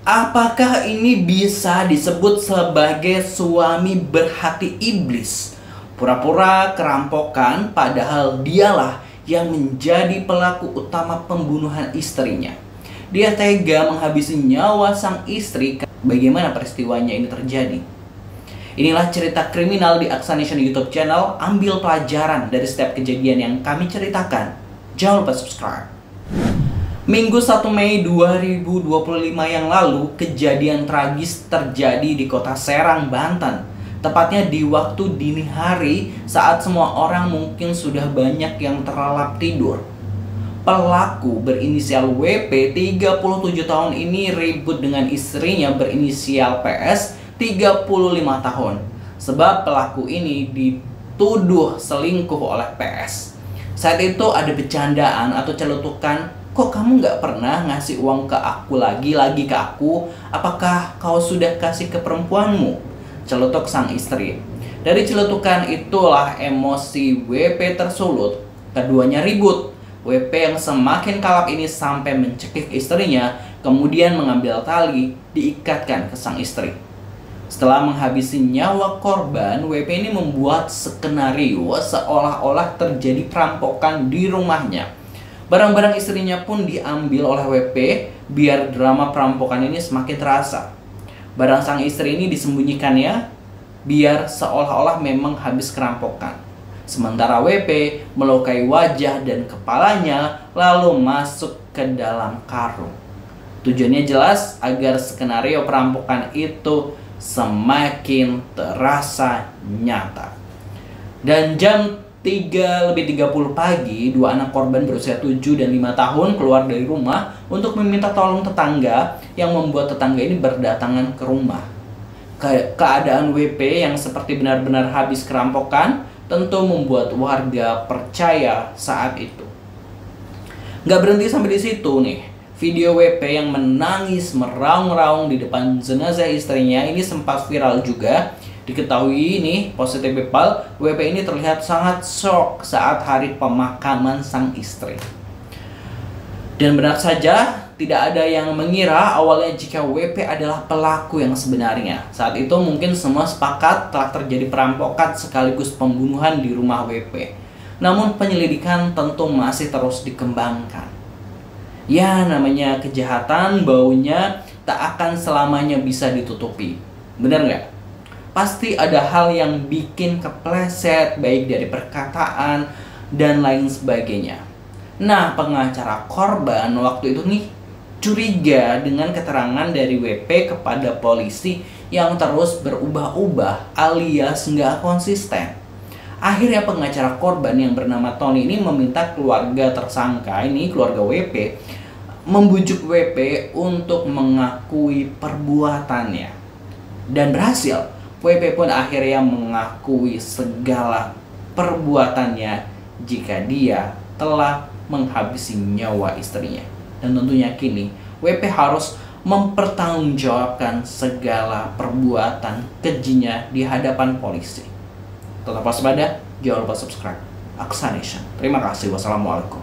Apakah ini bisa disebut sebagai suami berhati iblis? Pura-pura kerampokan padahal dialah yang menjadi pelaku utama pembunuhan istrinya. Dia tega menghabisi nyawa sang istri. Bagaimana peristiwanya ini terjadi? Inilah cerita kriminal di Aksanation YouTube channel. Ambil pelajaran dari setiap kejadian yang kami ceritakan. Jangan lupa subscribe. Minggu 1 Mei 2025 yang lalu, kejadian tragis terjadi di kota Serang, Banten. Tepatnya di waktu dini hari saat semua orang mungkin sudah banyak yang terlelap tidur. Pelaku berinisial WP 37 tahun ini ribut dengan istrinya berinisial PS 35 tahun. Sebab pelaku ini dituduh selingkuh oleh PS. Saat itu ada bercandaan atau celutukan, "Kok kamu nggak pernah ngasih uang ke aku lagi ke aku? Apakah kau sudah kasih ke perempuanmu?" Celutuk sang istri. Dari celutukan itulah emosi WP tersulut. Keduanya ribut. WP yang semakin kalap ini sampai mencekik istrinya, kemudian mengambil tali diikatkan ke sang istri. Setelah menghabisi nyawa korban, WP ini membuat skenario seolah-olah terjadi perampokan di rumahnya. Barang-barang istrinya pun diambil oleh WP biar drama perampokan ini semakin terasa. Barang sang istri ini disembunyikannya biar seolah-olah memang habis kerampokan. Sementara WP melukai wajah dan kepalanya lalu masuk ke dalam karung. Tujuannya jelas agar skenario perampokan itu semakin terasa nyata. Dan jam 3:30 pagi, dua anak korban berusia 7 dan 5 tahun keluar dari rumah untuk meminta tolong tetangga yang membuat tetangga ini berdatangan ke rumah. Keadaan WP yang seperti benar-benar habis kerampokan tentu membuat warga percaya saat itu. Nggak berhenti sampai di situ nih. Video WP yang menangis meraung-raung di depan jenazah istrinya ini sempat viral juga. Diketahui ini positif people, WP ini terlihat sangat shock saat hari pemakaman sang istri. Dan benar saja, tidak ada yang mengira awalnya jika WP adalah pelaku yang sebenarnya. Saat itu mungkin semua sepakat telah terjadi perampokan sekaligus pembunuhan di rumah WP. Namun penyelidikan tentu masih terus dikembangkan. Ya, namanya kejahatan, baunya tak akan selamanya bisa ditutupi. Benar nggak? Pasti ada hal yang bikin kepleset, baik dari perkataan dan lain sebagainya. Nah, pengacara korban waktu itu nih curiga dengan keterangan dari WP kepada polisi yang terus berubah-ubah alias nggak konsisten. Akhirnya pengacara korban yang bernama Tony ini meminta keluarga tersangka ini, keluarga WP, membujuk WP untuk mengakui perbuatannya. Dan berhasil. WP pun akhirnya mengakui segala perbuatannya jika dia telah menghabisi nyawa istrinya. Dan tentunya kini WP harus mempertanggungjawabkan segala perbuatan kejinya di hadapan polisi. Tetap waspada, jangan lupa subscribe Aksanation. Terima kasih. Wassalamualaikum.